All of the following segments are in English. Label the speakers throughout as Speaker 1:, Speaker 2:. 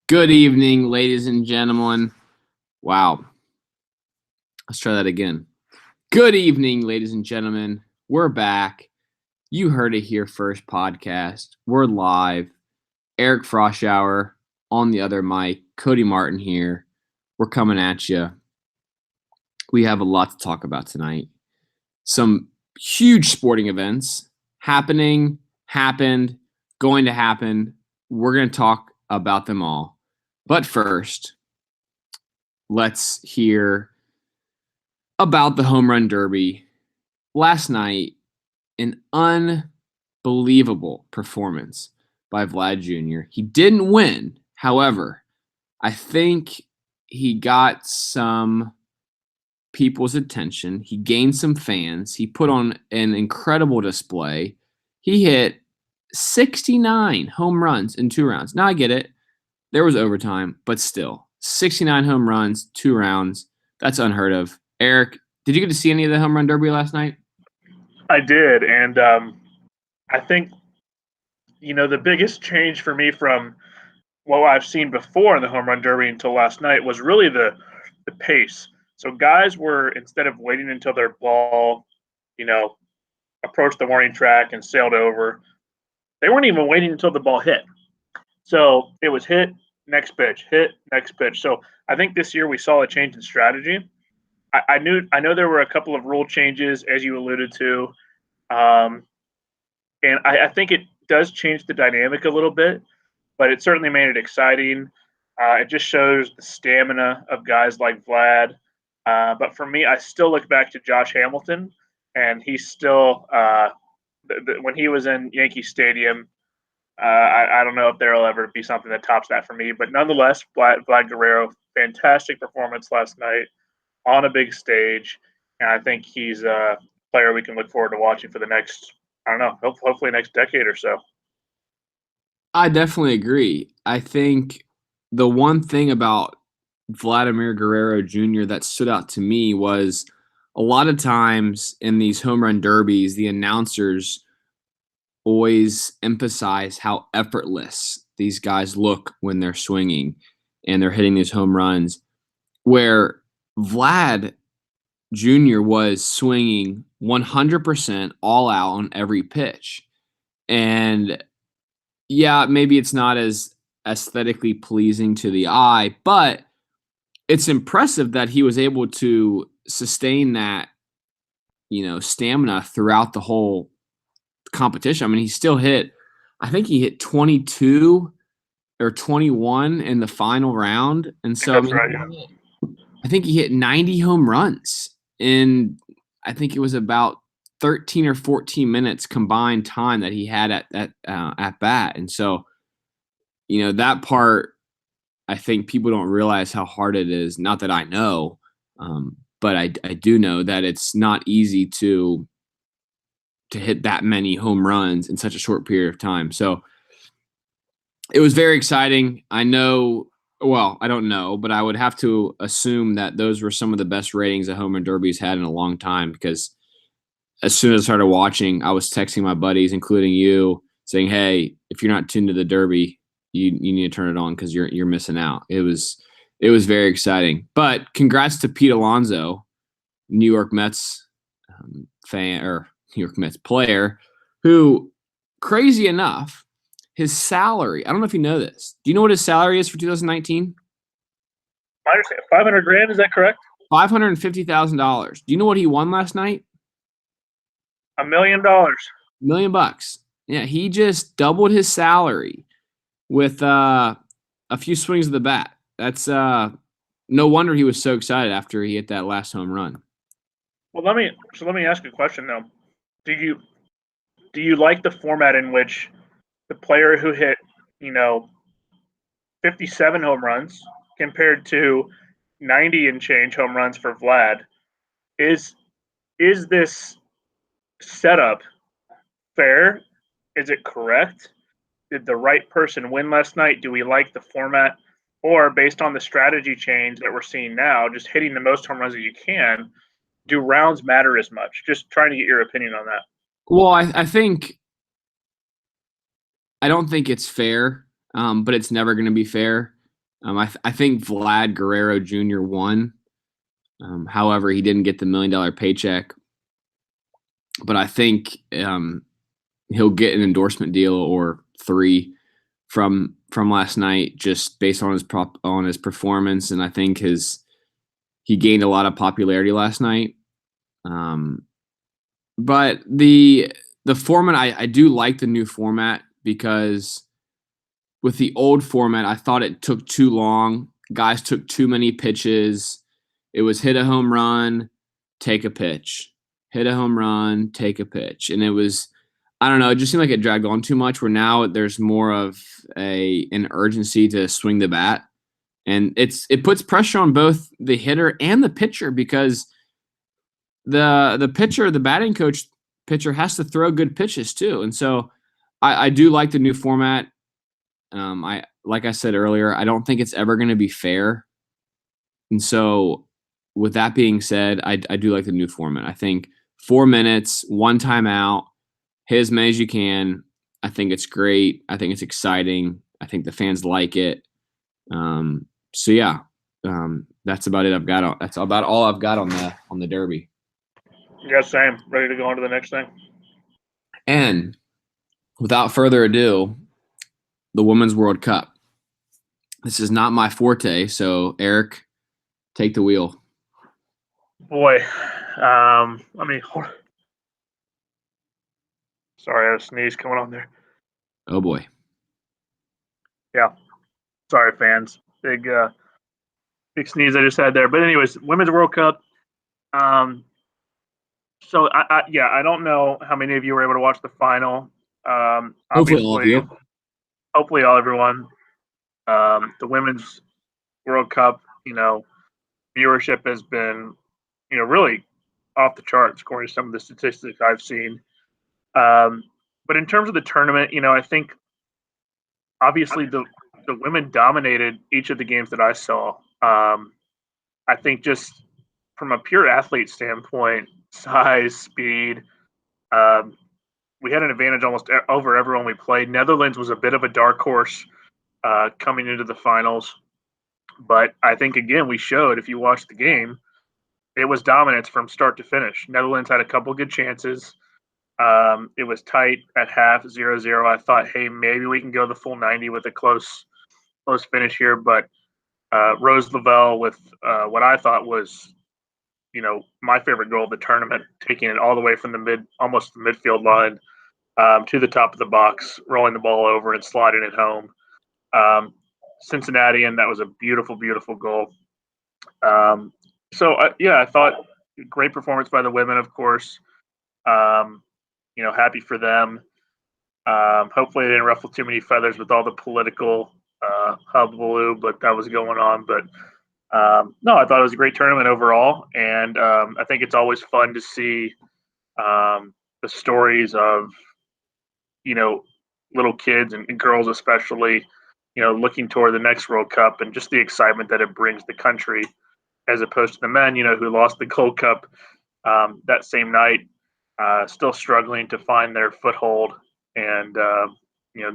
Speaker 1: Good evening, ladies and gentlemen. Wow. Let's try that again. Good evening, ladies and gentlemen. We're back. You heard it here first podcast. We're live. Eric Froschauer on the other mic. Cody Martin here. We're coming at you. We have a lot to talk about tonight. Some huge sporting events happened, going to happen. We're going to talk about them all. But first, let's hear about the home run derby. Last night, an unbelievable performance by Vlad Jr. He didn't win. However, I think he got some people's attention. He gained some fans. He put on an incredible display. He hit 69 home runs in 2 rounds. Now I get it. There was overtime, but still, 69 home runs, 2 rounds. That's unheard of. Eric, did you get to see any of the home run derby last night?
Speaker 2: I did, and I think the biggest change for me from what I've seen before in the home run derby until last night was really the pace. So guys were, instead of waiting until their ball, approached the warning track and sailed over, they weren't even waiting until the ball hit. So it was hit, next pitch, hit, next pitch. So I think this year we saw a change in strategy. I know there were a couple of rule changes, as you alluded to, and I think it does change the dynamic a little bit, but it certainly made it exciting. It just shows the stamina of guys like Vlad. But for me, I still look back to Josh Hamilton, and he's still when he was in Yankee Stadium. I don't know if there'll ever be something that tops that for me, but nonetheless, Vlad Guerrero, fantastic performance last night on a big stage, and I think he's a player we can look forward to watching for the next, I don't know, hopefully next decade or so.
Speaker 1: I definitely agree. I think the one thing about Vladimir Guerrero Jr. that stood out to me was a lot of times in these home run derbies, the announcers always emphasize how effortless these guys look when they're swinging and they're hitting these home runs, where Vlad Jr. was swinging 100% all out on every pitch. And yeah, maybe it's not as aesthetically pleasing to the eye, but it's impressive that he was able to sustain that, stamina throughout the whole competition. I mean, I think he hit 22 or 21 in the final round. And so,
Speaker 2: That's right, yeah.
Speaker 1: I think he hit 90 home runs in, I think it was about 13 or 14 minutes combined time that he had at bat. And so, that part, I think people don't realize how hard it is. Not that I know, but I do know that it's not easy to hit that many home runs in such a short period of time. So it was very exciting. I know, well, I don't know, but I would have to assume that those were some of the best ratings a home run derby's had in a long time, because as soon as I started watching, I was texting my buddies, including you, saying, "Hey, if you're not tuned to the derby, you need to turn it on because you're missing out." It was very exciting. But congrats to Pete Alonso, New York Mets fan or New York Mets player, who, crazy enough, his salary, I don't know if you know this. Do you know what his salary is for 2019?
Speaker 2: I understand. 500 grand, is that correct?
Speaker 1: $550,000. Do you know what he won last night?
Speaker 2: $1 million.
Speaker 1: $1,000,000. Yeah, he just doubled his salary with a few swings of the bat. That's no wonder he was so excited after he hit that last home run.
Speaker 2: Well, let me ask you a question now. Do you like the format in which the player who hit, 57 home runs compared to 90 and change home runs for Vlad? Is this setup fair? Is it correct? Did the right person win last night? Do we like the format? Or based on the strategy change that we're seeing now, just hitting the most home runs that you can, do rounds matter as much? Just trying to get your opinion on that.
Speaker 1: Well, I don't think it's fair, but it's never going to be fair. I think Vlad Guerrero Jr. won. However, he didn't get the $1 million paycheck, but I think he'll get an endorsement deal or three from last night, just based on his performance, and I think he gained a lot of popularity last night. But the format, I do like the new format, because with the old format, I thought it took too long. Guys took too many pitches. It was hit a home run, take a pitch, hit a home run, take a pitch, and it was, I don't know, it just seemed like it dragged on too much. Where now there's more of an urgency to swing the bat, and it puts pressure on both the hitter and the pitcher, because the batting coach pitcher has to throw good pitches too. And so I do like the new format. Like I said earlier, I don't think it's ever going to be fair. And so with that being said, I do like the new format. I think 4 minutes, one timeout, hit as many as you can. I think it's great. I think it's exciting. I think the fans like it. So yeah, that's about it. That's about all I've got on the Derby.
Speaker 2: Yeah, same. Ready to go on to the next thing.
Speaker 1: And without further ado, the Women's World Cup. This is not my forte, so Eric, take the wheel.
Speaker 2: Boy, let me hold. Sorry, I had a sneeze coming on there.
Speaker 1: Oh boy.
Speaker 2: Yeah. Sorry, fans. Big sneeze I just had there. But anyways, Women's World Cup. So I don't know how many of you were able to watch the final.
Speaker 1: Hopefully all of you.
Speaker 2: Hopefully everyone. The Women's World Cup, viewership has been, really off the charts according to some of the statistics I've seen. But in terms of the tournament, I think obviously the women dominated each of the games that I saw. I think just from a pure athlete standpoint, size, speed, we had an advantage almost over everyone we played. Netherlands was a bit of a dark horse coming into the finals. But I think, again, we showed, if you watch the game, it was dominance from start to finish. Netherlands had a couple good chances. It was tight at half, 0-0. I thought, hey, maybe we can go the full 90 with a close finish here. But Rose Lavelle with what I thought was, my favorite goal of the tournament, taking it all the way from almost the midfield line to the top of the box, rolling the ball over and sliding it home. Cincinnati, and that was a beautiful, beautiful goal. I thought great performance by the women, of course. Happy for them. Hopefully they didn't ruffle too many feathers with all the political hullabaloo, but that was going on. But no, I thought it was a great tournament overall, and I think it's always fun to see the stories of little kids and girls especially, looking toward the next World Cup, and just the excitement that it brings the country, as opposed to the men, who lost the Gold Cup that same night, still struggling to find their foothold and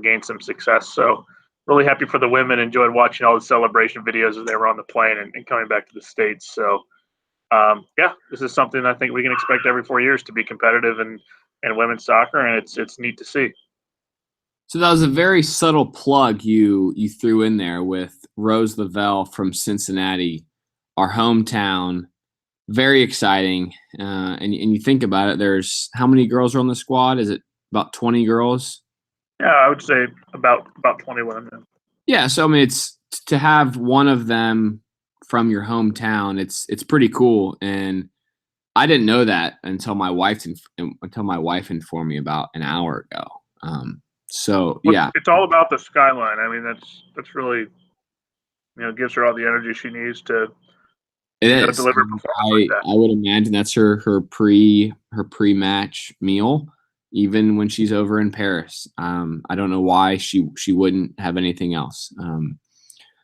Speaker 2: gain some success. So really happy for the women. Enjoyed watching all the celebration videos as they were on the plane and coming back to the States. So this is something I think we can expect every 4 years to be competitive in women's soccer, and it's neat to see.
Speaker 1: So that was a very subtle plug you threw in there with Rose Lavelle from Cincinnati, our hometown. Very exciting. And you think about it, there's how many girls are on the squad? Is it about 20 girls?
Speaker 2: Yeah, I would say about 20 women.
Speaker 1: Yeah, so I mean, it's to have one of them from your hometown. It's pretty cool, and I didn't know that until my wife informed me about an hour ago. Yeah,
Speaker 2: it's all about the skyline. I mean, that's really gives her all the energy she needs to deliver.
Speaker 1: I would imagine that's her pre-match meal, even when she's over in Paris. I don't know why she wouldn't have anything else.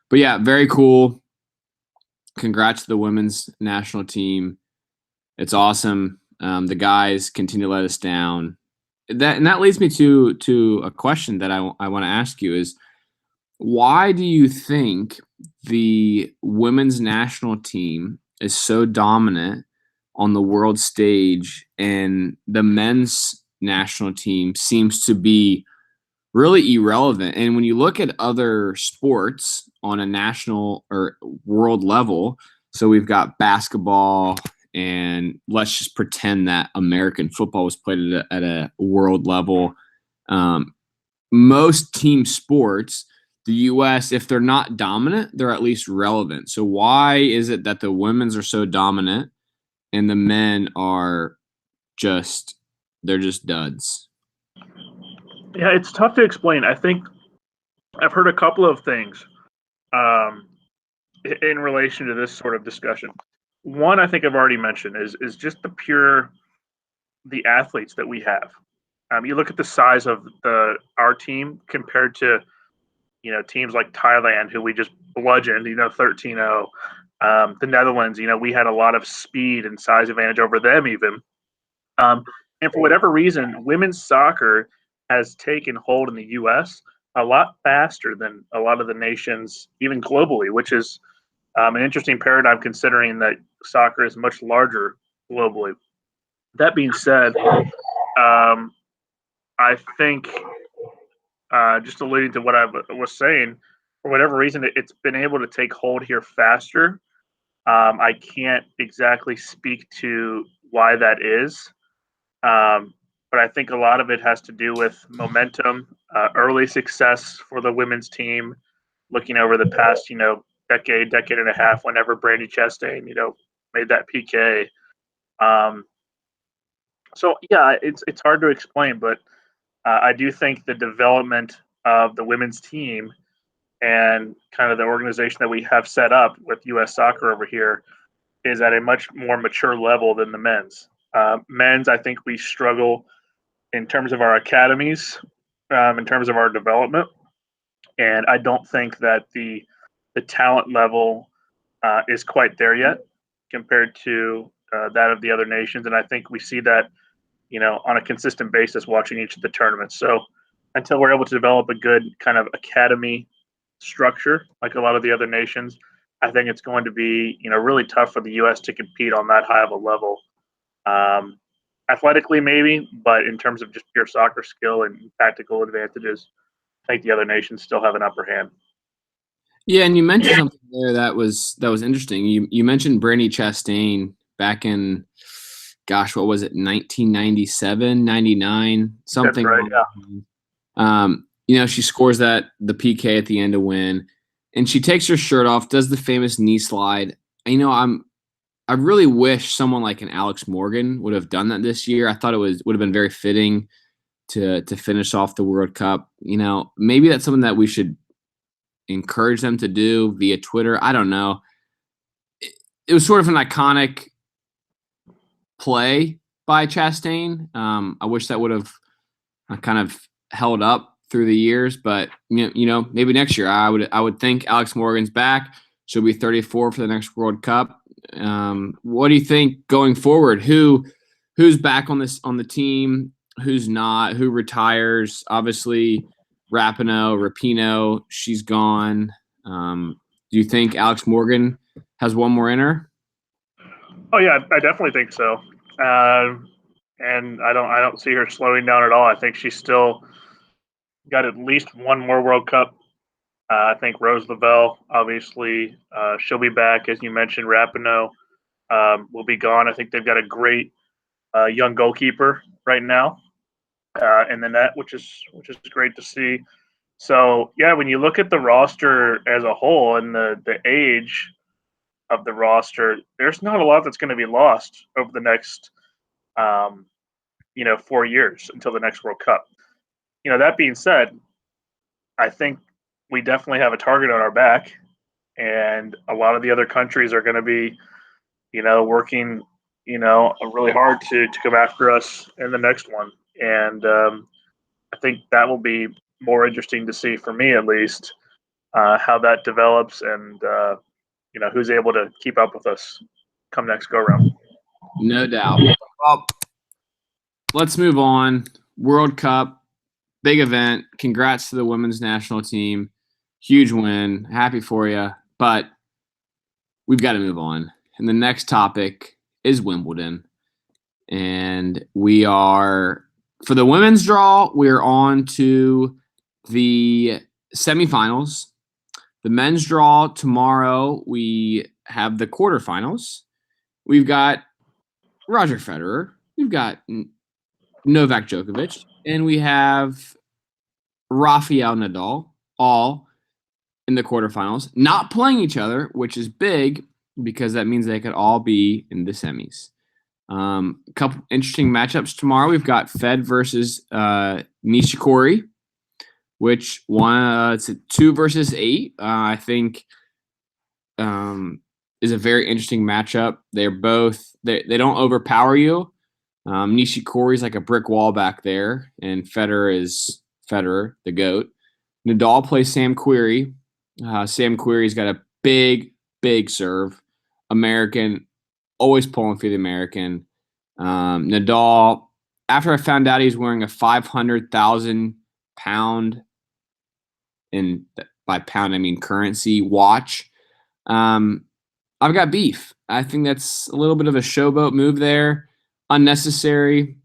Speaker 1: But yeah, very cool. Congrats to the women's national team. It's awesome. The guys continue to let us down. That leads me to a question that I want to ask you is, Why do you think the women's national team is so dominant on the world stage and the men's national team seems to be really irrelevant? And when you look at other sports on a national or world level, so we've got basketball, and let's just pretend that American football was played at a world level. Um, Most team sports, the U.S., if they're not dominant, they're at least relevant. So why is it that the women's are so dominant and the men are just they're just duds?
Speaker 2: Yeah, it's tough to explain. I think I've heard a couple of things um, in relation to this sort of discussion. One, I think I've already mentioned is just the athletes that we have. You look at the size of our team compared to teams like Thailand, who we just bludgeoned, 13-0. The Netherlands, we had a lot of speed and size advantage over them even. And for whatever reason, women's soccer has taken hold in the U.S. a lot faster than a lot of the nations, even globally, which is an interesting paradigm considering that soccer is much larger globally. That being said, I think just alluding to what I was saying, for whatever reason, it's been able to take hold here faster. I can't exactly speak to why that is, but I think a lot of it has to do with momentum, early success for the women's team, looking over the past, decade and a half, whenever Brandy Chastain, made that PK. Um, so yeah, it's hard to explain, but I do think the development of the women's team and kind of the organization that we have set up with U.S. Soccer over here is at a much more mature level than the men's. Men's, I think we struggle in terms of our academies, in terms of our development, and I don't think that the talent level is quite there yet compared to that of the other nations. And I think we see that on a consistent basis watching each of the tournaments. So until we're able to develop a good kind of academy structure like a lot of the other nations, I think it's going to be really tough for the U.S. to compete on that high of a level. Um, Athletically, maybe, but in terms of just pure soccer skill and tactical advantages, I think the other nations still have an upper hand.
Speaker 1: Yeah, and you mentioned something there that was interesting. You mentioned Brandy Chastain back in, gosh, what was it, 1997, 99,
Speaker 2: That's
Speaker 1: something
Speaker 2: right.
Speaker 1: along
Speaker 2: Yeah.
Speaker 1: those lines. She scores the PK at the end to win, and she takes her shirt off, does the famous knee slide. I really wish someone like an Alex Morgan would have done that this year. I thought would have been very fitting to finish off the World Cup. Maybe that's something that we should encourage them to do via Twitter. I don't know. It was sort of an iconic play by Chastain. I wish that would have kind of held up through the years, but maybe next year I would think Alex Morgan's back. She'll be 34 for the next World Cup. What do you think going forward? Who's back on the team? Who's not? Who retires? Obviously, Rapinoe, she's gone. Do you think Alex Morgan has one more in her?
Speaker 2: Oh yeah, I definitely think so. And I don't see her slowing down at all. I think she's still got at least one more World Cup. I think Rose Lavelle, obviously, she'll be back. As you mentioned, Rapinoe will be gone. I think they've got a great young goalkeeper right now in the net, which is great to see. So yeah, when you look at the roster as a whole and the age of the roster, there's not a lot that's going to be lost over the next um, 4 years until the next World Cup. That being said, I think we definitely have a target on our back, and a lot of the other countries are going to be, working, really hard to come after us in the next one. And I think that will be more interesting to see for me, at least, how that develops and who's able to keep up with us come next go round.
Speaker 1: No doubt. Well, let's move on. World Cup, big event. Congrats to the women's national team. Huge win. Happy for you. But we've got to move on. And the next topic is Wimbledon. And we are, for the women's draw, we're on to the semifinals. The men's draw tomorrow, we have the quarterfinals. We've got Roger Federer. We've got Novak Djokovic. And we have Rafael Nadal, all in the quarterfinals, not playing each other, which is big because that means they could all be in the semis. A couple interesting matchups tomorrow. We've got Fed versus Nishikori, which one it's a 2 versus 8. I think is a very interesting matchup. They're both they don't overpower you. Nishikori's like a brick wall back there, and Federer is Federer, the GOAT. Nadal plays Sam Querrey. Sam Querrey's got a big serve. American, always pulling for the American. Nadal, after I found out he's wearing a 500,000 pound, and by pound I mean currency, watch, I've got beef. I think that's a little bit of a showboat move there. Unnecessary.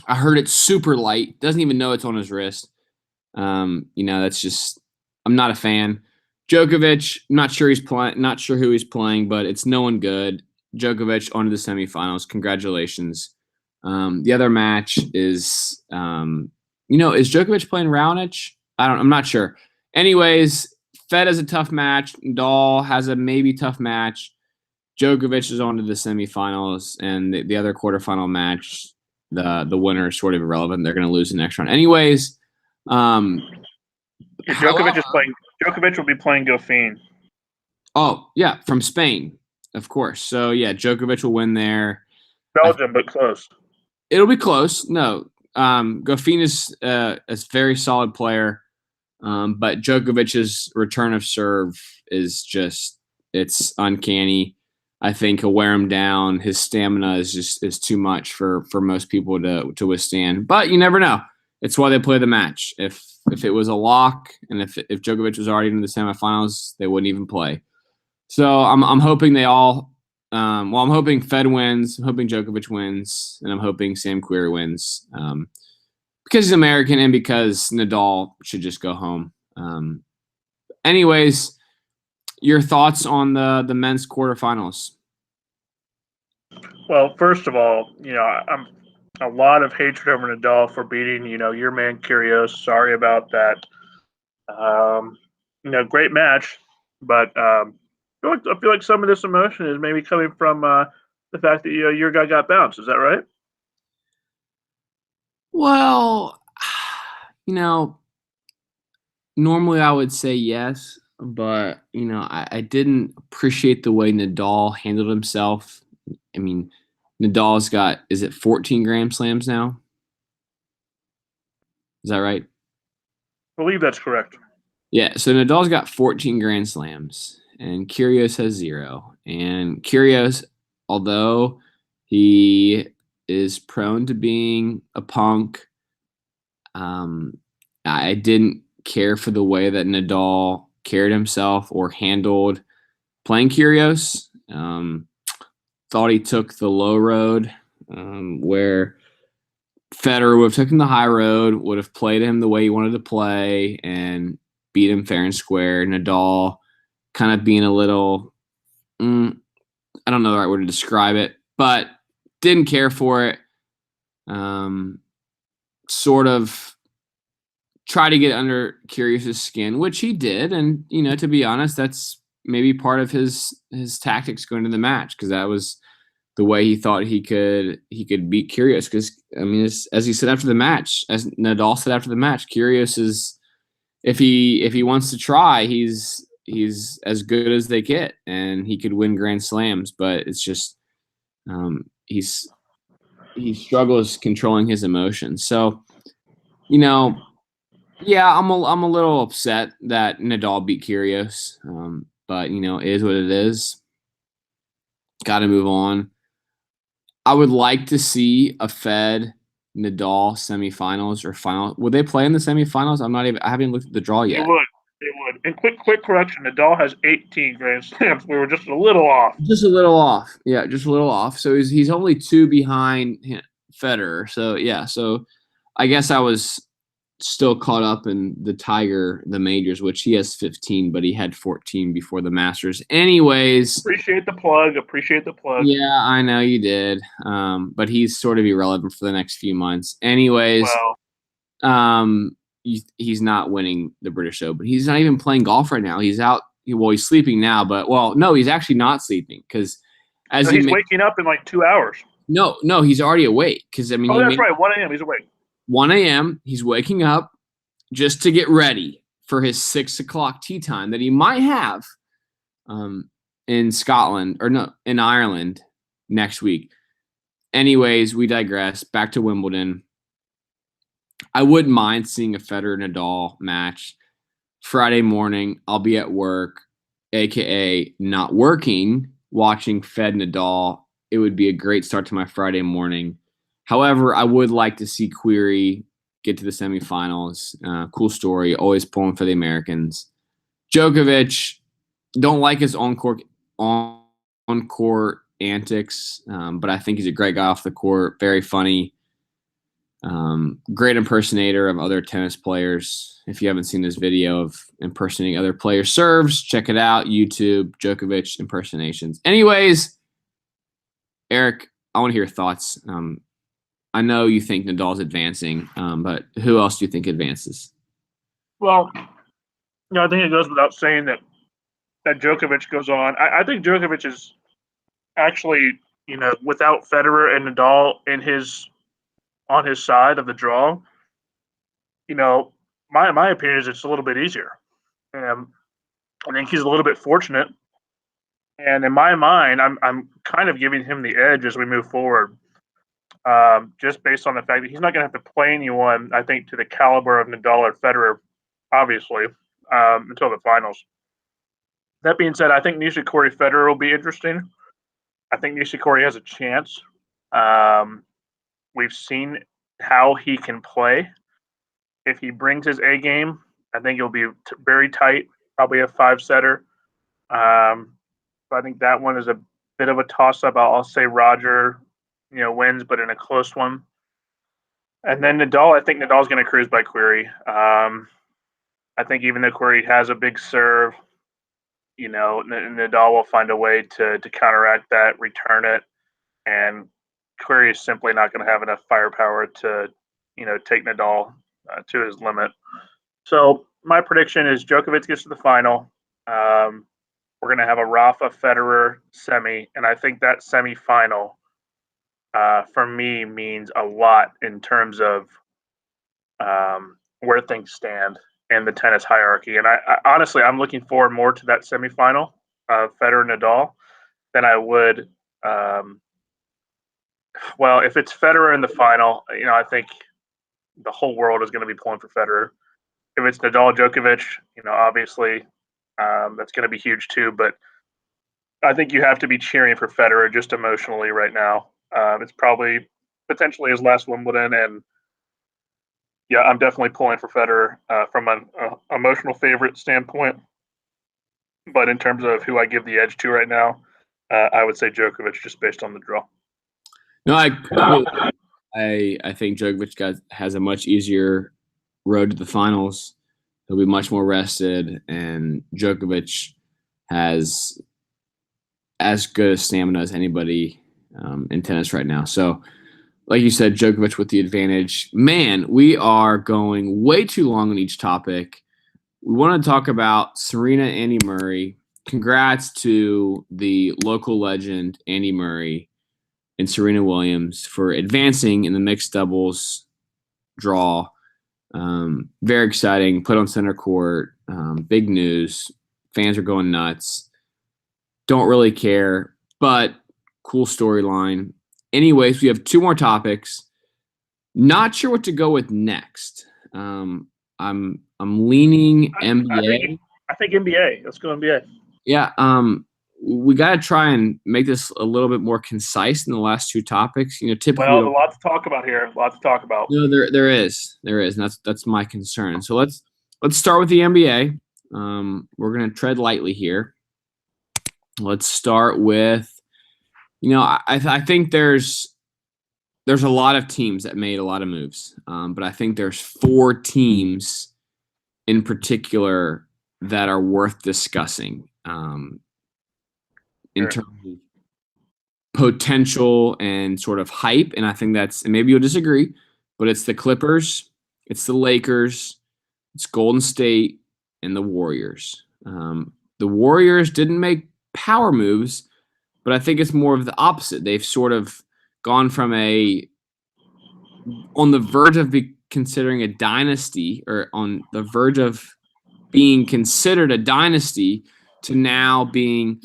Speaker 1: I heard it's super light. Doesn't even know it's on his wrist. That's just, I'm not a fan. Djokovic, not sure he's playing, not sure who he's playing, but it's no one good. Djokovic on to the semifinals. Congratulations. The other match is, is Djokovic playing Raonic? I'm not sure. Anyways, Fed has a tough match. Nadal has a maybe tough match. Djokovic is on to the semifinals, and the other quarterfinal match, the winner is sort of irrelevant. They're going to lose the next round. Anyways,
Speaker 2: Djokovic will be playing Goffin.
Speaker 1: Oh, yeah, from Spain, of course. So, yeah, Djokovic will win there.
Speaker 2: Belgium, but close.
Speaker 1: It'll be close. No, Goffin is a very solid player, but Djokovic's return of serve is just, it's uncanny. I think he'll wear him down. His stamina is too much for most people to withstand. But you never know. It's why they play the match. If it was a lock, and if Djokovic was already in the semifinals, they wouldn't even play. So I'm hoping they all. I'm hoping Fed wins. I'm hoping Djokovic wins, and I'm hoping Sam Querrey wins because he's American and because Nadal should just go home. Anyways, your thoughts on the men's quarterfinals?
Speaker 2: Well, first of all, I'm a lot of hatred over Nadal for beating, your man Kyrgios. Sorry about that. Great match, but I feel like some of this emotion is maybe coming from the fact that your guy got bounced. Is that right?
Speaker 1: Well, normally I would say yes, but I didn't appreciate the way Nadal handled himself. I mean, Nadal's got, is it 14 Grand Slams now? Is that right?
Speaker 2: I believe that's correct.
Speaker 1: Yeah, so Nadal's got 14 Grand Slams, and Kyrgios has 0. And Kyrgios, although he is prone to being a punk, I didn't care for the way that Nadal carried himself or handled playing Kyrgios. Thought he took the low road, where Federer would have taken the high road, would have played him the way he wanted to play, and beat him fair and square. Nadal kind of being a little, I don't know the right word to describe it, but didn't care for it. Sort of try to get under Kyrgios' skin, which he did. And, to be honest, that's maybe part of his tactics going to the match, because that was the way he thought he could beat Kyrgios. Because, as he said after the match, as Nadal said after the match, Kyrgios is, if he wants to try, he's as good as they get, and he could win Grand Slams. But it's just he struggles controlling his emotions. So, yeah, I'm a little upset that Nadal beat Kyrgios, but it is what it is. Got to move on. I would like to see a Fed Nadal semifinals or final. Would they play in the semifinals? I haven't looked at the draw yet.
Speaker 2: They would. And quick correction: Nadal has 18 Grand Slams. We were just a little off.
Speaker 1: Just a little off. Yeah, just a little off. So he's only 2 behind Federer. So yeah, so I guess I was still caught up in the majors, which he has 15, but he had 14 before the Masters. Anyways,
Speaker 2: Appreciate the plug. Appreciate the plug.
Speaker 1: yeah, I know you did. But he's sort of irrelevant for the next few months. Anyways,
Speaker 2: Well,
Speaker 1: he's not winning the British Open. He's not even playing golf right now. He's out. Well, he's sleeping now, but no, he's actually not sleeping because
Speaker 2: so he's waking up in like 2 hours.
Speaker 1: No, he's already awake because I mean.
Speaker 2: Oh, that's right. 1 a.m. He's awake.
Speaker 1: 1 a.m. He's waking up just to get ready for his 6 o'clock tee time that he might have in Scotland or no in Ireland next week. Anyways, we digress. Back to Wimbledon. I wouldn't mind seeing a Federer Nadal match Friday morning. I'll be at work, aka not working, watching Fed Nadal. It would be a great start to my Friday morning. However, I would like to see Query get to the semifinals. Cool story. Always pulling for the Americans. Djokovic, don't like his on-court antics, but I think he's a great guy off the court. Very funny. Great impersonator of other tennis players. If you haven't seen this video of impersonating other players' serves, check it out. YouTube, Djokovic impersonations. Anyways, Eric, I want to hear your thoughts. I know you think Nadal's advancing, but who else do you think advances?
Speaker 2: Well, I think it goes without saying that Djokovic goes on. I think Djokovic is actually, without Federer and Nadal on his side of the draw, my opinion is it's a little bit easier. I think he's a little bit fortunate, and in my mind, I'm kind of giving him the edge as we move forward, just based on the fact that he's not going to have to play anyone, I think, to the caliber of Nadal or Federer, obviously, until the finals. That being said, I think Nishikori Federer will be interesting. I think Nishikori has a chance. We've seen how he can play. If he brings his A game, I think it'll be very tight, probably a 5-setter. So I think that one is a bit of a toss-up. I'll say Roger, wins, but in a close one. And then Nadal, I think Nadal's going to cruise by Query. I think even though Query has a big serve, Nadal will find a way to counteract that, return it, and Query is simply not going to have enough firepower to, take Nadal to his limit. So my prediction is Djokovic gets to the final. We're going to have a Rafa Federer semi, and I think that semifinal for me means a lot in terms of where things stand in the tennis hierarchy. And I honestly, I'm looking forward more to that semifinal of Federer Nadal than I would. Well, if it's Federer in the final, I think the whole world is going to be pulling for Federer. If it's Nadal Djokovic, obviously that's going to be huge too. But I think you have to be cheering for Federer just emotionally right now. It's probably potentially his last Wimbledon, and yeah, I'm definitely pulling for Federer from an emotional favorite standpoint. But in terms of who I give the edge to right now, I would say Djokovic just based on the draw.
Speaker 1: No, I think Djokovic has a much easier road to the finals. He'll be much more rested, and Djokovic has as good a stamina as anybody in tennis right now. So, like you said, Djokovic with the advantage. Man, we are going way too long on each topic. We want to talk about Serena, Andy Murray. Congrats to the local legend, Andy Murray, and Serena Williams for advancing in the mixed doubles draw. Very exciting. Put on center court. Big news. Fans are going nuts. Don't really care, but cool storyline. Anyways, we have 2 more topics. Not sure what to go with next. I'm leaning NBA.
Speaker 2: I think NBA. Let's go NBA.
Speaker 1: Yeah. We got to try and make this a little bit more concise in the last 2 topics. Typically,
Speaker 2: a lot to talk about here. A lot to talk about.
Speaker 1: No, there is, and that's my concern. So let's start with the NBA. We're going to tread lightly here. Let's start with, I think there's a lot of teams that made a lot of moves, but I think there's 4 teams in particular that are worth discussing in
Speaker 2: Sure.
Speaker 1: terms of potential and sort of hype. And I think and maybe you'll disagree, but it's the Clippers, it's the Lakers, it's Golden State, and the Warriors. The Warriors didn't make power moves, but I think it's more of the opposite. They've sort of gone from on the verge of considering a dynasty, or on the verge of being considered a dynasty, to now being,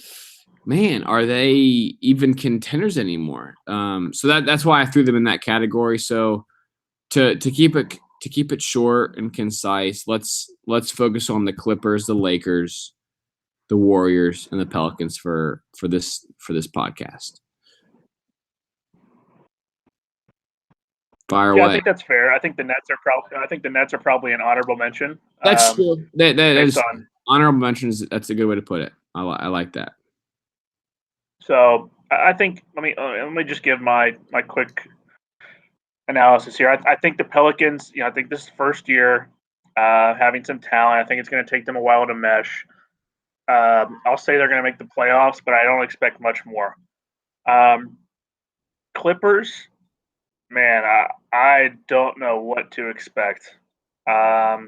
Speaker 1: man, are they even contenders anymore? So that's why I threw them in that category. So to keep it short and concise, let's focus on the Clippers, the Lakers, the Warriors, and the Pelicans for this podcast. Fire away.
Speaker 2: I think that's fair. I think the Nets are probably an honorable mention.
Speaker 1: That's true. That is
Speaker 2: on
Speaker 1: honorable mentions. That's a good way to put it. I like that.
Speaker 2: So I think let me just give my quick analysis here. I think the Pelicans. I think this is the first year having some talent. I think it's going to take them a while to mesh. I'll say they're going to make the playoffs, but I don't expect much more. Clippers, man, I don't know what to expect. I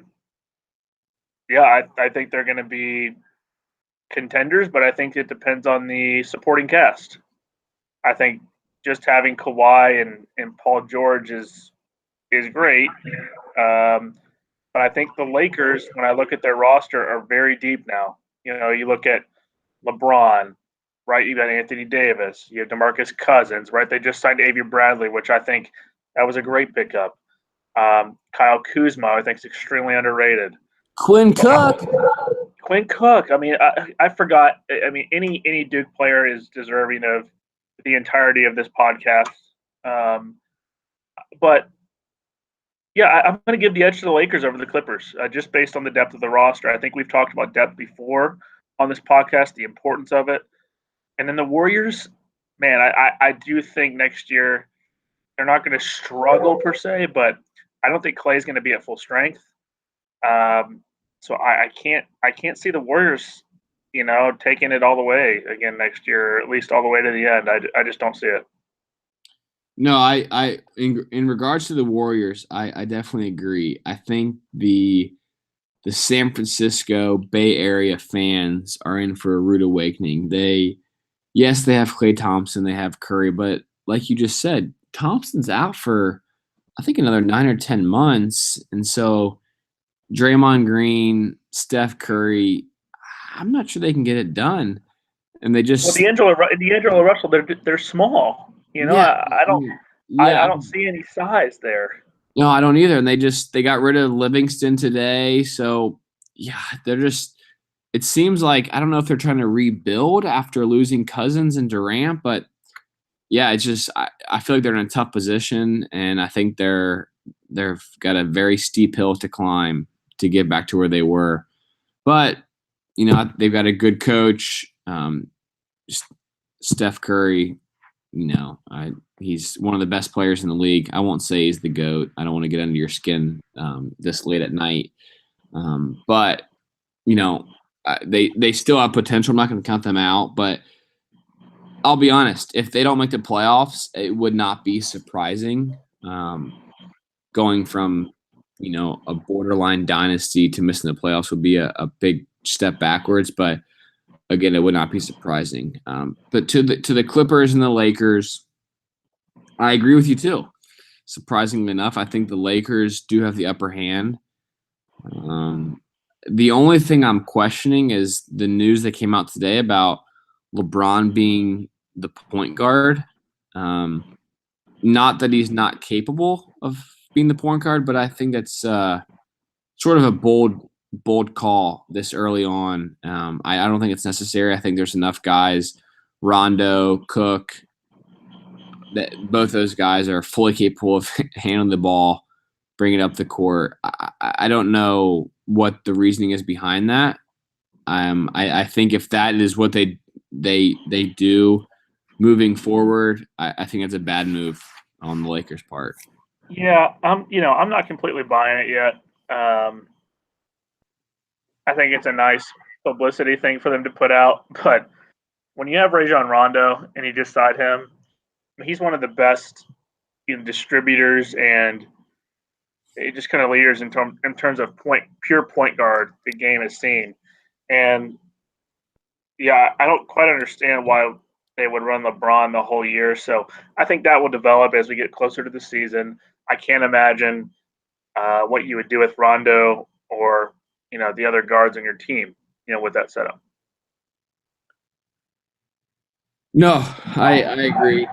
Speaker 2: think they're going to be contenders, but I think it depends on the supporting cast. I think just having Kawhi and Paul George is great. But I think the Lakers, when I look at their roster, are very deep now. You look at LeBron, right? You got Anthony Davis, you have DeMarcus Cousins, right? They just signed Avery Bradley, which I think that was a great pickup. Kyle Kuzma, I think, is extremely underrated.
Speaker 1: Quinn Cook.
Speaker 2: I mean, I forgot. I mean, any Duke player is deserving of the entirety of this podcast. But yeah, I'm going to give the edge to the Lakers over the Clippers, just based on the depth of the roster. I think we've talked about depth before on this podcast, the importance of it. And then the Warriors, man, I do think next year they're not going to struggle per se, but I don't think Klay's going to be at full strength. So I can't see the Warriors, taking it all the way again next year, or at least all the way to the end. I just don't see it.
Speaker 1: No, in regards to the Warriors, I definitely agree. I think the San Francisco Bay Area fans are in for a rude awakening. They have Klay Thompson, they have Curry, but like you just said, Thompson's out for, I think, another 9 or 10 months. And so Draymond Green, Steph Curry, I'm not sure they can get it done. And they just
Speaker 2: D'Angelo Russell, they're small. I don't see any size there.
Speaker 1: No, I don't either. And they got rid of Livingston today. So yeah, it seems like, I don't know if they're trying to rebuild after losing Cousins and Durant, but yeah, it's just, I feel like they're in a tough position, and I think they've got a very steep hill to climb to get back to where they were. But, they've got a good coach. Steph Curry, he's one of the best players in the league. I won't say he's the GOAT. I don't want to get under your skin this late at night. But, they still have potential. I'm not going to count them out, but I'll be honest, if they don't make the playoffs, it would not be surprising. Going from, a borderline dynasty to missing the playoffs would be a big step backwards. But again, it would not be surprising. But to the Clippers and the Lakers, I agree with you too. Surprisingly enough, I think the Lakers do have the upper hand. The only thing I'm questioning is the news that came out today about LeBron being the point guard. Not that he's not capable of being the point guard, but I think that's sort of a bold call this early on. I don't think it's necessary. I think there's enough guys, Rondo, Cook, that both those guys are fully capable of handling the ball, bringing it up the court. I don't know what the reasoning is behind that. I think if that is what they do moving forward, I think it's a bad move on the Lakers' part.
Speaker 2: Yeah, I'm not completely buying it yet. I think it's a nice publicity thing for them to put out, but when you have Rajon Rondo and you decide him, he's one of the best distributors and just kind of leaders in terms of pure point guard the game has seen. And yeah, I don't quite understand why they would run LeBron the whole year. So I think that will develop as we get closer to the season. I can't imagine what you would do with Rondo or the other guards on your team, with that setup.
Speaker 1: No, I agree.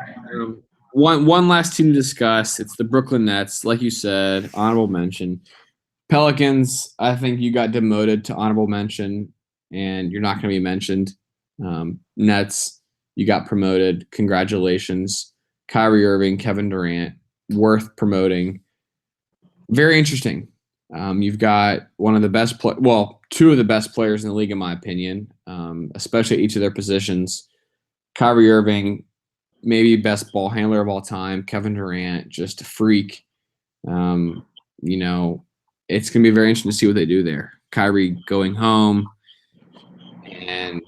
Speaker 1: One last team to discuss. It's the Brooklyn Nets. Like you said, honorable mention. Pelicans, I think you got demoted to honorable mention, and you're not going to be mentioned. Nets, you got promoted. Congratulations. Kyrie Irving, Kevin Durant, worth promoting. Very interesting. You've got one of the best, two of the best players in the league, in my opinion, especially at each of their positions. Kyrie Irving, maybe best ball handler of all time. Kevin Durant, just a freak. It's going to be very interesting to see what they do there. Kyrie going home and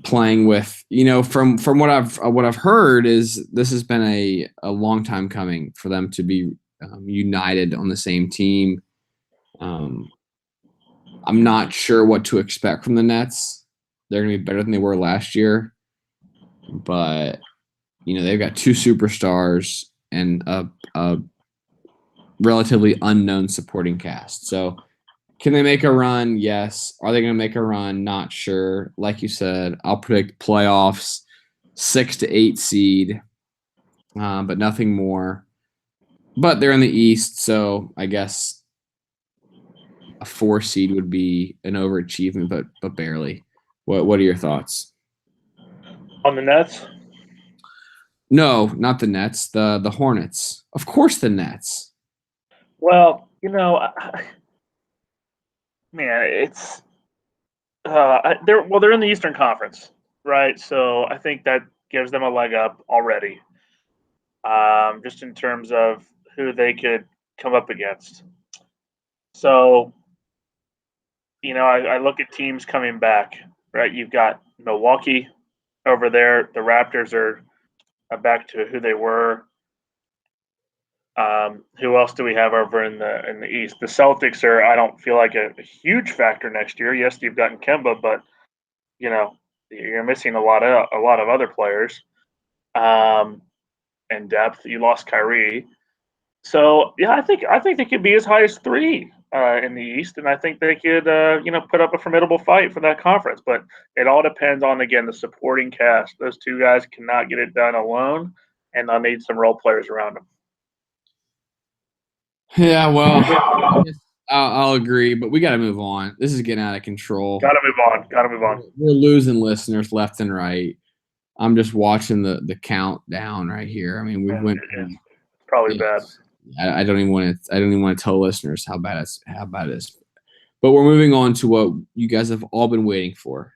Speaker 1: playing with, from what I've heard is this has been a long time coming for them to be united on the same team. I'm not sure what to expect from the Nets. They're going to be better than they were last year, but they've got two superstars and a relatively unknown supporting cast. So can they make a run? Yes. Are they going to make a run? Not sure. Like you said, I'll predict playoffs, 6 to 8 seed, but nothing more. But they're in the East, so I guess a 4 seed would be an overachievement, but barely. What are your thoughts
Speaker 2: on the Nets?
Speaker 1: No, not the Nets. The Hornets. Of course, the Nets.
Speaker 2: Well, man, it's they're in the Eastern Conference, right? So I think that gives them a leg up already, just in terms of who they could come up against. So, I look at teams coming back, right? You've got Milwaukee over there. The Raptors are back to who they were. Who else do we have over in the East? The Celtics are. I don't feel like a huge factor next year. Yes, you've gotten Kemba, but you're missing a lot of other players. In depth, you lost Kyrie. So yeah, I think they could be as high as 3 in the East, and I think they could put up a formidable fight for that conference. But it all depends on, again, the supporting cast. Those two guys cannot get it done alone, and they'll need some role players around them.
Speaker 1: Yeah, well, I'll agree, but we got to move on. This is getting out of control.
Speaker 2: Got to move on.
Speaker 1: We're losing listeners left and right. I'm just watching the countdown right here. I mean, we went.
Speaker 2: It's probably bad.
Speaker 1: I don't even want to tell listeners how bad it is. But we're moving on to what you guys have all been waiting for,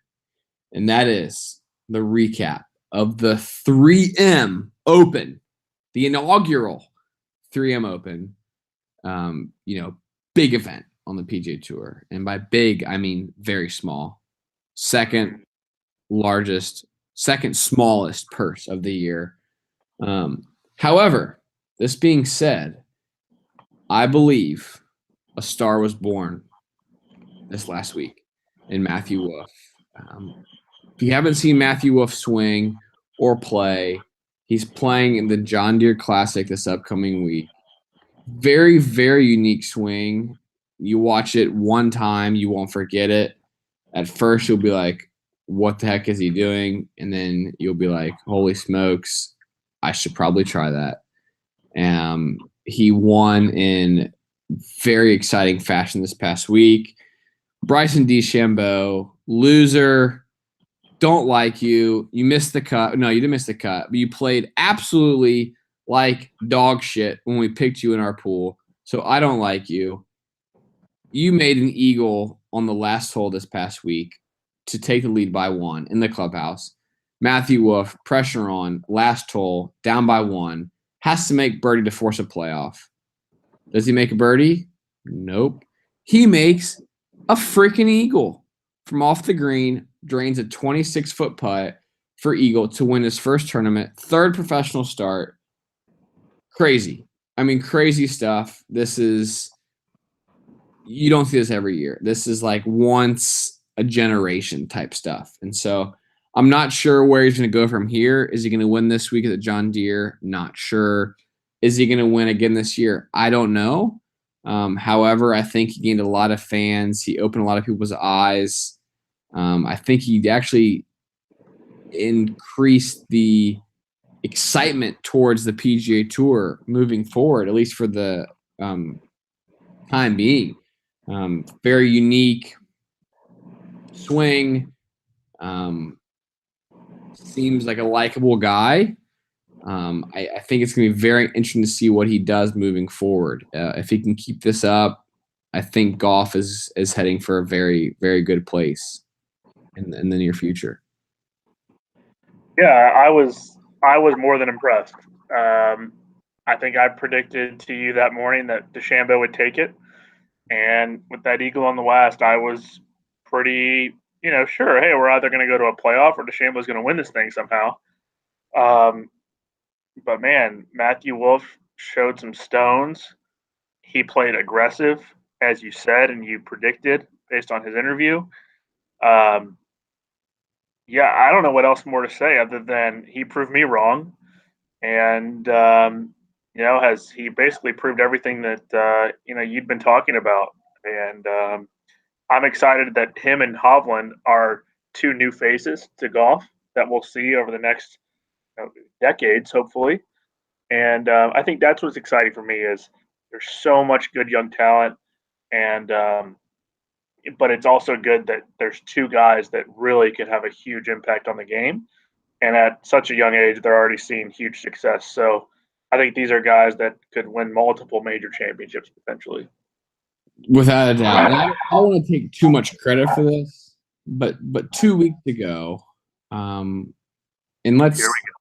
Speaker 1: and that is the recap of the 3M Open, the inaugural 3M Open. Big event on the PGA Tour, and by big I mean very small. Second smallest purse of the year. However, this being said, I believe a star was born this last week in Matthew Wolff. If you haven't seen Matthew Wolff swing or play, he's playing in the John Deere Classic this upcoming week. Very, very unique swing. You watch it one time, you won't forget it. At first, you'll be like, what the heck is he doing? And then you'll be like, holy smokes, I should probably try that. He won in very exciting fashion this past week. Bryson DeChambeau, loser, don't like you. You missed the cut. No, you didn't miss the cut, but you played absolutely like dog shit when we picked you in our pool. So I don't like you. You made an eagle on the last hole this past week to take the lead by 1 in the clubhouse. Matthew Wolff, pressure on, last hole, down by 1, has to make birdie to force a playoff. Does he make a birdie? Nope. He makes a freaking eagle from off the green, drains a 26-foot putt for eagle to win his first tournament, third professional start. Crazy. I mean, crazy stuff. This is – you don't see this every year. This is like once a generation type stuff. And so I'm not sure where he's going to go from here. Is he going to win this week at the John Deere? Not sure. Is he going to win again this year? I don't know. However, I think he gained a lot of fans. He opened a lot of people's eyes. I think he actually increased the excitement towards the PGA Tour moving forward, at least for the time being. Very unique swing. Seems like a likable guy. I think it's going to be very interesting to see what he does moving forward. If he can keep this up, I think golf is heading for a very, very good place in the near future.
Speaker 2: Yeah, I was more than impressed. I think I predicted to you that morning that DeChambeau would take it, and with that eagle on the last, I was pretty, sure. Hey, we're either going to go to a playoff or DeChambeau's going to win this thing somehow. But man, Matthew Wolff showed some stones. He played aggressive, as you said, and you predicted based on his interview. Yeah, I don't know what else more to say other than he proved me wrong, and has he basically proved everything that you'd been talking about. And I'm excited that him and Hovland are two new faces to golf that we'll see over the next decades, hopefully. And I think that's what's exciting for me is there's so much good young talent, and but it's also good that there's two guys that really could have a huge impact on the game. And at such a young age, they're already seeing huge success. So I think these are guys that could win multiple major championships potentially.
Speaker 1: Without a doubt. And I don't want to take too much credit for this, but 2 weeks ago, and let's
Speaker 2: Here we go.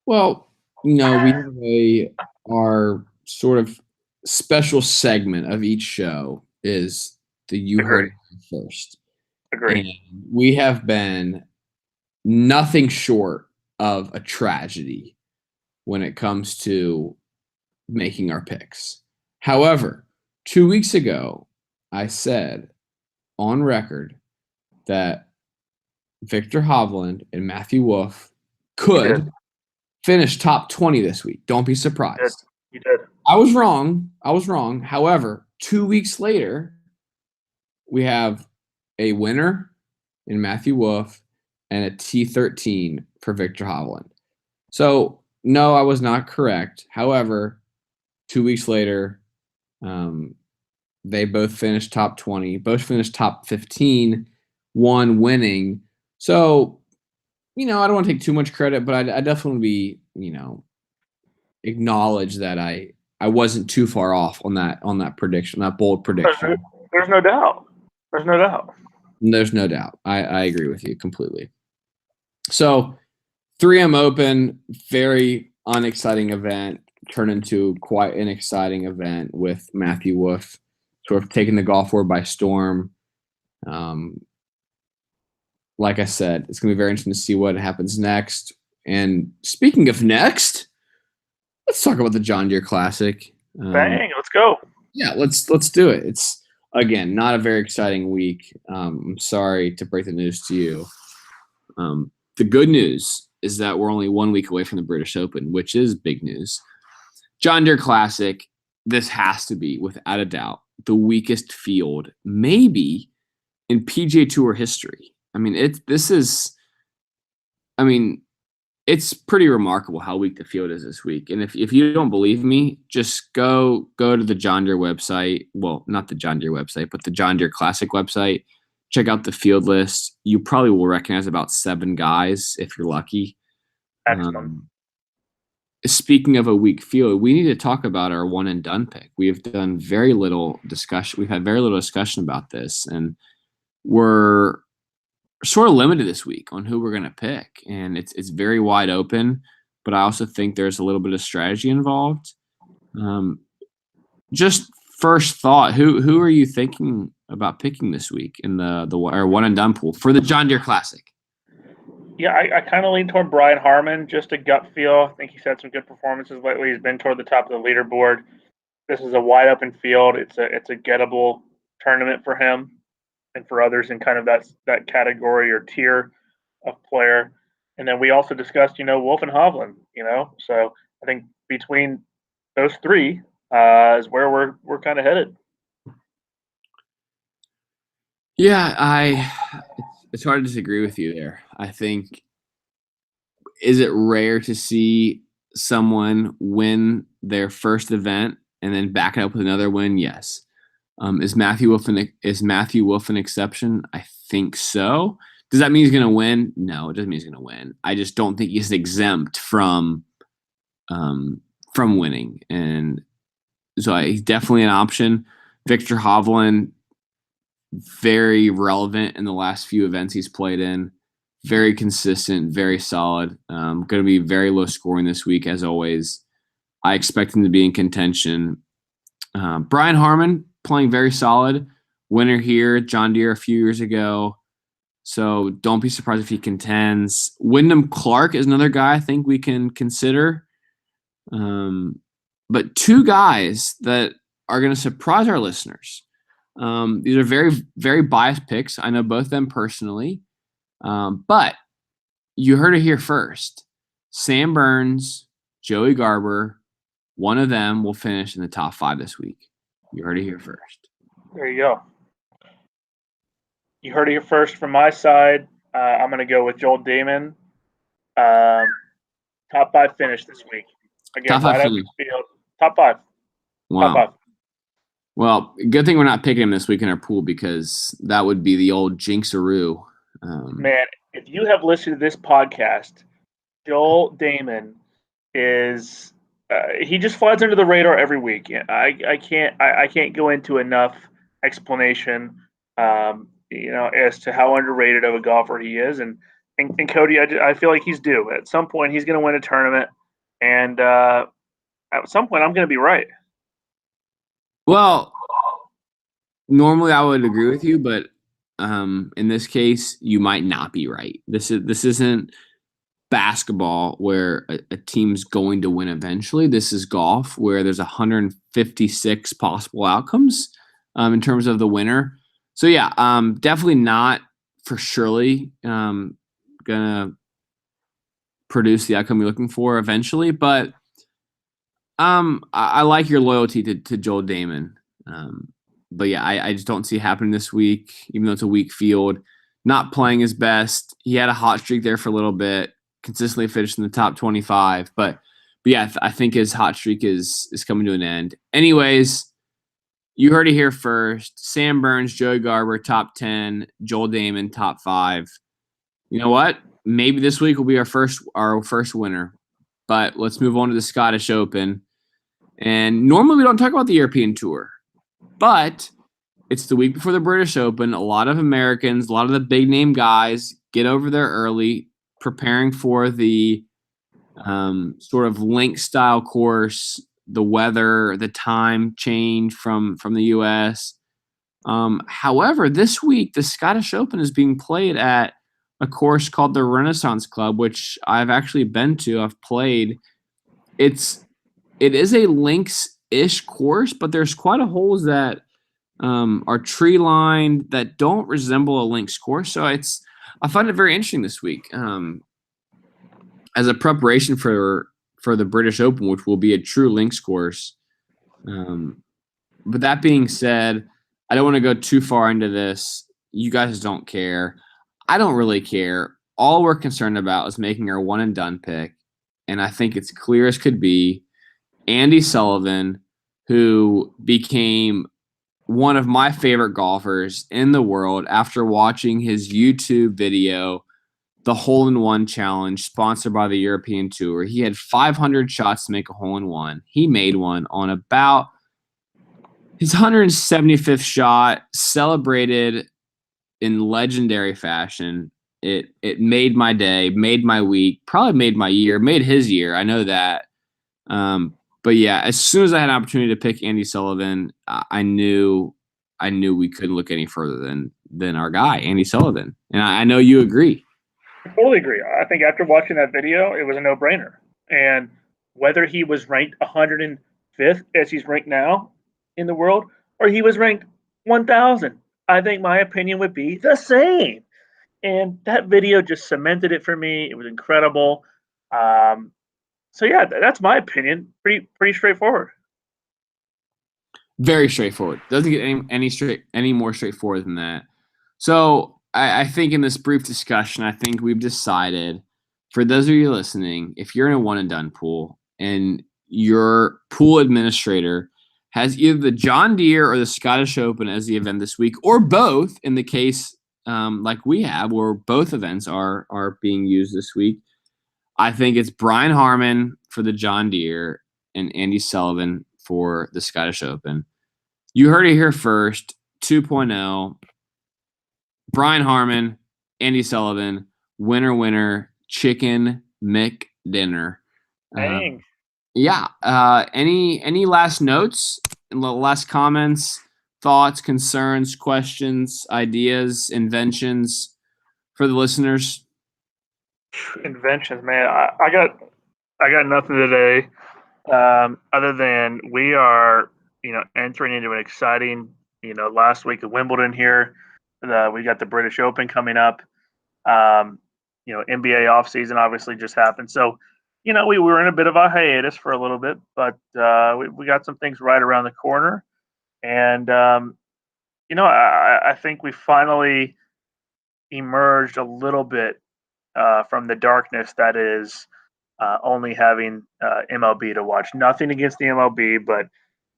Speaker 1: Well, we have our sort of special segment of each show is the You Heard It First.
Speaker 2: Agreed.
Speaker 1: And we have been nothing short of a tragedy when it comes to making our picks. However, 2 weeks ago, I said on record that Victor Hovland and Matthew Wolff could finish top 20 this week. Don't be surprised.
Speaker 2: You did.
Speaker 1: I was wrong. However, 2 weeks later, we have a winner in Matthew Wolff and a T13 for Victor Hovland. So, no, I was not correct. However, 2 weeks later, they both finished top 20, both finished top 15, one winning. So, I don't want to take too much credit, but I definitely be, acknowledge that I wasn't too far off on that prediction, that bold prediction.
Speaker 2: There's no doubt.
Speaker 1: There's no doubt. I agree with you completely. So 3M Open, very unexciting event, turned into quite an exciting event with Matthew Wolff sort of taking the golf world by storm. Like I said, it's going to be very interesting to see what happens next. And speaking of next, let's talk about the John Deere Classic.
Speaker 2: Bang, let's go.
Speaker 1: Yeah, let's do it. It's, again, not a very exciting week. I'm sorry to break the news to you. The good news is that we're only 1 week away from the British Open, which is big news. John Deere Classic, this has to be, without a doubt, the weakest field, maybe, in PGA Tour history. It's pretty remarkable how weak the field is this week. And if you don't believe me, just go to the John Deere website. Well, not the John Deere website, but the John Deere Classic website. Check out the field list. You probably will recognize about 7 guys if you're lucky.
Speaker 2: Excellent.
Speaker 1: speaking of a weak field, we need to talk about our one and done pick. We have done very little discussion. We've had very little discussion about this, and we're sort of limited this week on who we're going to pick, and it's very wide open. But I also think there's a little bit of strategy involved. Um, just first thought, who are you thinking about picking this week in the or one and done pool for the John Deere Classic?
Speaker 2: Yeah, I kind of lean toward Brian Harmon, just a gut feel. I think he's had some good performances lately. He's been toward the top of the leaderboard. This is a wide open field. It's a gettable tournament for him and for others in kind of that category or tier of player. And then we also discussed, Wolf and Hovland, So I think between those three is where we're kind of headed.
Speaker 1: Yeah, it's hard to disagree with you there. I think, is it rare to see someone win their first event and then back it up with another win? Yes. Is Matthew Wolff an exception? I think so. Does that mean he's going to win? No, it doesn't mean he's going to win. I just don't think he's exempt from winning, and so he's definitely an option. Victor Hovland, very relevant in the last few events he's played in. Very consistent, very solid. Going to be very low scoring this week, as always. I expect him to be in contention. Brian Harmon playing very solid. Winner here, John Deere a few years ago. So don't be surprised if he contends. Wyndham Clark is another guy I think we can consider. But two guys that are going to surprise our listeners. These are very, very biased picks. I know both of them personally. But you heard it here first. Sam Burns, Joey Garber, one of them will finish in the top 5 this week. You heard it here first.
Speaker 2: There you go. You heard it here first from my side. I'm going to go with Joel Damon. Top 5 finish this week. Again,
Speaker 1: top 5
Speaker 2: field. Top 5.
Speaker 1: Wow.
Speaker 2: Top 5.
Speaker 1: Well, good thing we're not picking him this week in our pool, because that would be the old jinxaroo.
Speaker 2: Man, if you have listened to this podcast, Joel Damon is he just flies under the radar every week. I can't go into enough explanation, as to how underrated of a golfer he is. And Cody, I feel like he's due. At some point, he's going to win a tournament, and at some point, I'm going to be right.
Speaker 1: Well, normally I would agree with you, but in this case, you might not be right. This isn't basketball where a team's going to win eventually. This is golf where there's 156 possible outcomes in terms of the winner. So yeah, definitely not for surely gonna produce the outcome you're looking for eventually, but I like your loyalty to Joel Damon. But yeah, I just don't see it happening this week, even though it's a weak field. Not playing his best. He had a hot streak there for a little bit, consistently finished in the top 25. But yeah, I think his hot streak is coming to an end. Anyways, you heard it here first. Sam Burns, Joey Garber, top 10. Joel Damon, top 5. You know what? Maybe this week will be our first winner. But let's move on to the Scottish Open. And normally we don't talk about the European Tour, but it's the week before the British Open. A lot of Americans, a lot of the big name guys get over there early, preparing for the sort of link style course, the weather, the time change from the U.S. However, this week the Scottish Open is being played at a course called the Renaissance Club, which I've actually been to. I've played. It is a links-ish course, but there's quite a holes that are tree lined that don't resemble a links course. So I find it very interesting this week as a preparation for the British Open, which will be a true links course. But that being said, I don't want to go too far into this. You guys don't care. I don't really care. All we're concerned about is making our one and done pick, and I think it's clear as could be. Andy Sullivan, who became one of my favorite golfers in the world after watching his YouTube video the hole-in-one challenge sponsored by the European Tour. He had 500 shots to make a hole-in-one. He made one on about his 175th shot, celebrated in legendary fashion. It made my day, made my week, probably made my year, made his year. I know that. But yeah, as soon as I had an opportunity to pick Andy Sullivan, I knew we couldn't look any further than our guy, Andy Sullivan. And I know you agree.
Speaker 2: I totally agree. I think after watching that video, it was a no-brainer. And whether he was ranked 105th, as he's ranked now in the world, or he was ranked 1,000, I think my opinion would be the same. And that video just cemented it for me. It was incredible. So yeah, that's my opinion. Pretty straightforward.
Speaker 1: Very straightforward. Doesn't get any more straightforward than that. So I think in this brief discussion, I think we've decided, for those of you listening, if you're in a one and done pool and your pool administrator has either the John Deere or the Scottish Open as the event this week, or both, in the case like we have, where both events are being used this week, I think it's Brian Harman for the John Deere and Andy Sullivan for the Scottish Open. You heard it here first. 2.0. Brian Harman, Andy Sullivan, winner, chicken McDinner.
Speaker 2: Dang.
Speaker 1: Yeah. Any last notes, last comments, thoughts, concerns, questions, ideas, inventions for the listeners?
Speaker 2: Inventions, man. I got nothing today, other than we are, entering into an exciting, last week of Wimbledon here. We got the British Open coming up. NBA offseason obviously just happened. So, we were in a bit of a hiatus for a little bit, but we got some things right around the corner. And, I think we finally emerged a little bit from the darkness that is only having MLB to watch. Nothing against the MLB, but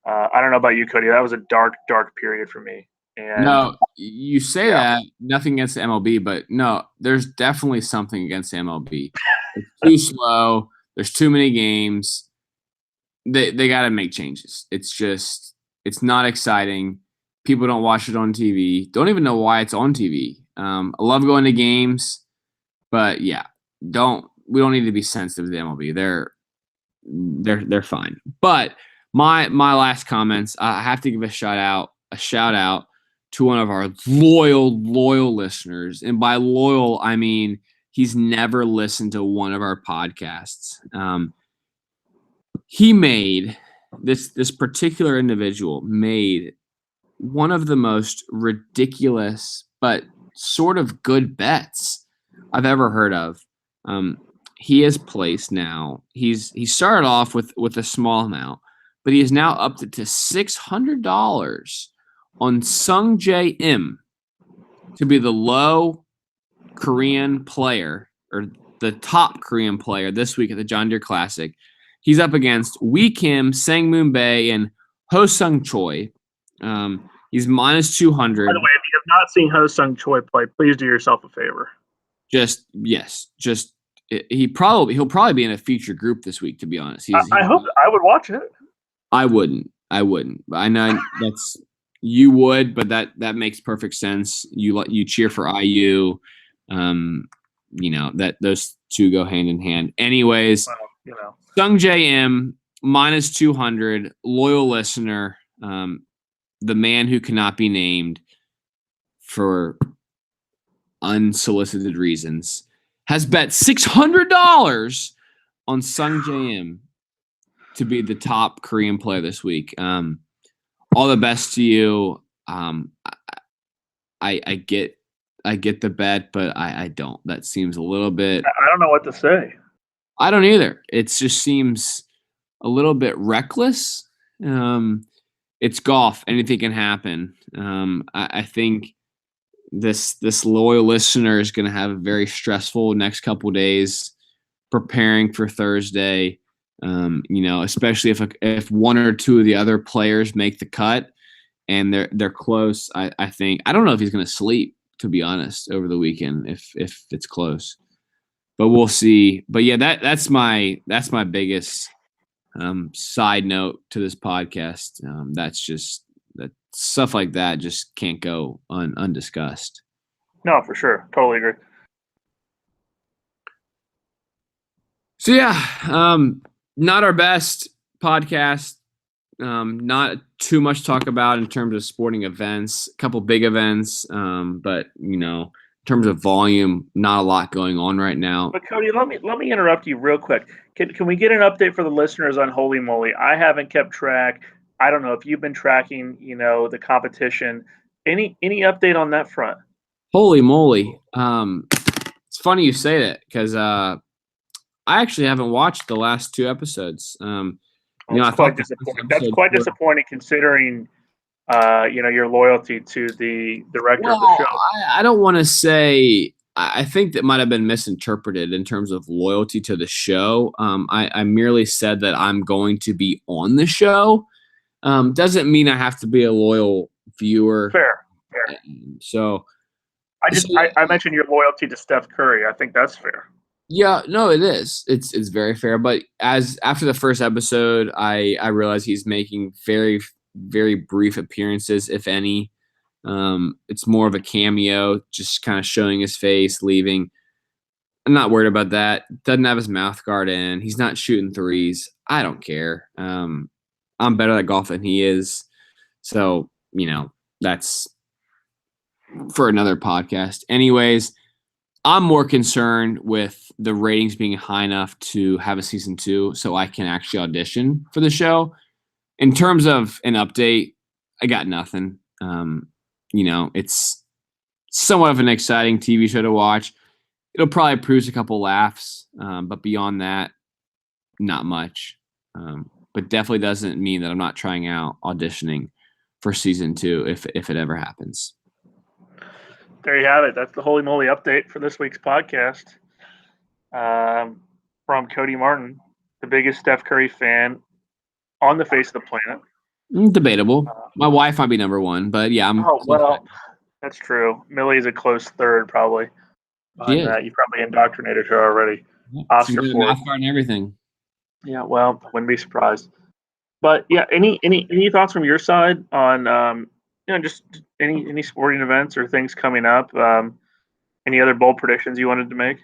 Speaker 2: I don't know about you, Cody. That was a dark period for me. And
Speaker 1: no, you say that, nothing against the MLB, but no, there's definitely something against the MLB. It's too slow. There's too many games. They got to make changes. It's not exciting. People don't watch it on TV. Don't even know why it's on TV. I love going to games, but yeah, we don't need to be sensitive to the MLB. They're fine. But my last comments, I have to give a shout out to one of our loyal listeners. And by loyal, I mean he's never listened to one of our podcasts. He made this particular individual made one of the most ridiculous but sort of good bets I've ever heard of. He has placed now. He started off with a small amount, but he is now up to $600 on Sung Jae Im to be the low Korean player, or the top Korean player this week at the John Deere Classic. He's up against Wee Kim, Sang Moon Bae, and Ho Sung Choi. He's minus 200.
Speaker 2: By the way, if you have not seen Ho Sung Choi play, please do yourself a favor. He'll probably be in a feature group this week, to be honest. I hope I would watch it.
Speaker 1: I wouldn't. But I know you would, but that makes perfect sense. You cheer for IU. That those two go hand in hand. Anyways, Sung Jae Im minus 200, loyal listener, the man who cannot be named for unsolicited reasons, has bet $600 on Sung Jae Im to be the top Korean player this week. All the best to you. I get the bet, but I don't. That seems a little bit.
Speaker 2: I don't know what to say.
Speaker 1: I don't either. It just seems a little bit reckless. It's golf. Anything can happen. I think this loyal listener is going to have a very stressful next couple days preparing for Thursday. Especially if one or two of the other players make the cut and they're close. I think I don't know if he's going to sleep, to be honest, over the weekend if it's close. but we'll see. But yeah, that's my biggest side note to this podcast. That's just that stuff like that just can't go undiscussed.
Speaker 2: No, for sure. Totally agree.
Speaker 1: So yeah, not our best podcast. Not too much to talk about in terms of sporting events. A couple big events, but in terms of volume, not a lot going on right now.
Speaker 2: But Cody, let me interrupt you real quick. Can we get an update for the listeners on Holy Moly? I haven't kept track. I don't know if you've been tracking, the competition. Any update on that front?
Speaker 1: Holy moly! It's funny you say that because I actually haven't watched the last 2 episodes.
Speaker 2: That's quite disappointing. That's quite disappointing considering, your loyalty to the director of the show.
Speaker 1: I don't want to say. I think that might have been misinterpreted in terms of loyalty to the show. I merely said that I'm going to be on the show. Doesn't mean I have to be a loyal viewer.
Speaker 2: Fair.
Speaker 1: So
Speaker 2: I mentioned your loyalty to Steph Curry. I think that's fair.
Speaker 1: Yeah, no, it is. It's very fair. But after the first episode, I realized he's making very, very brief appearances, if any. It's more of a cameo, just kind of showing his face, leaving. I'm not worried about that. Doesn't have his mouth guard in. He's not shooting threes. I don't care. I'm better at golf than he is. So, that's for another podcast. Anyways, I'm more concerned with the ratings being high enough to have a season 2 so I can actually audition for the show. In terms of an update, I got nothing. It's somewhat of an exciting TV show to watch. It'll probably produce a couple laughs, but beyond that, not much. But definitely doesn't mean that I'm not trying out auditioning for season 2 if it ever happens.
Speaker 2: There you have it. That's the Holy Moly update for this week's podcast. From Cody Martin, the biggest Steph Curry fan on the face of the planet.
Speaker 1: Debatable. My wife might be number 1, but yeah,
Speaker 2: that's true. Millie's a close third, probably.
Speaker 1: Yeah,
Speaker 2: you probably indoctrinated her already.
Speaker 1: Oscar for mouth guard and everything.
Speaker 2: Yeah, well, wouldn't be surprised. But yeah, any thoughts from your side on just any sporting events or things coming up? Any other bold predictions you wanted to make?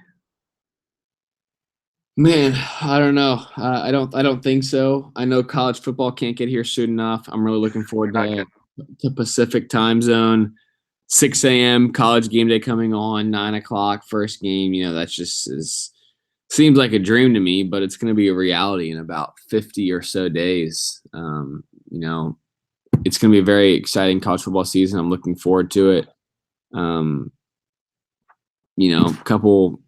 Speaker 1: Man, I don't know. I don't think so. I know college football can't get here soon enough. I'm really looking forward to Pacific time zone, 6 a.m. college game day coming on, 9 o'clock first game. That's just seems like a dream to me, but it's going to be a reality in about 50 or so days. It's going to be a very exciting college football season. I'm looking forward to it. Couple.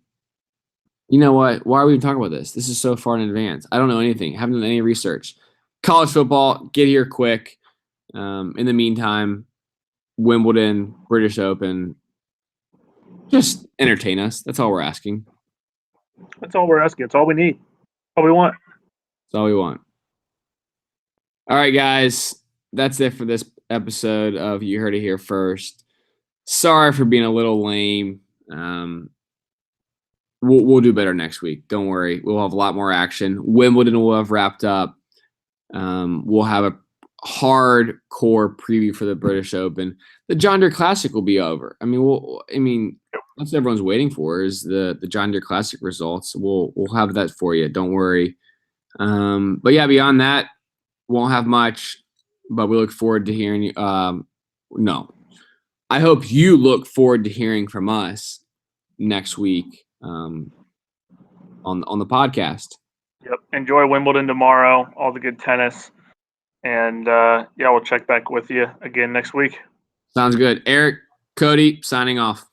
Speaker 1: You know what? Why are we even talking about this? This is so far in advance. I don't know anything. Haven't done any research. College football, get here quick. In the meantime, Wimbledon, British Open, just entertain us. That's all we're asking.
Speaker 2: That's all we're asking. It's all we need. All we want.
Speaker 1: That's all we want. All right, guys. That's it for this episode of You Heard It Here First. Sorry for being a little lame. We'll do better next week. Don't worry. We'll have a lot more action. Wimbledon will have wrapped up. We'll have a hardcore preview for the British Open. The John Deere Classic will be over. That's what everyone's waiting for is the John Deere Classic results. We'll have that for you. Don't worry. But yeah, beyond that, won't have much. But we look forward to hearing you. No, I hope you look forward to hearing from us next week. On the podcast.
Speaker 2: Yep. Enjoy Wimbledon tomorrow. All the good tennis. And we'll check back with you again next week.
Speaker 1: Sounds good. Eric, Cody, signing off.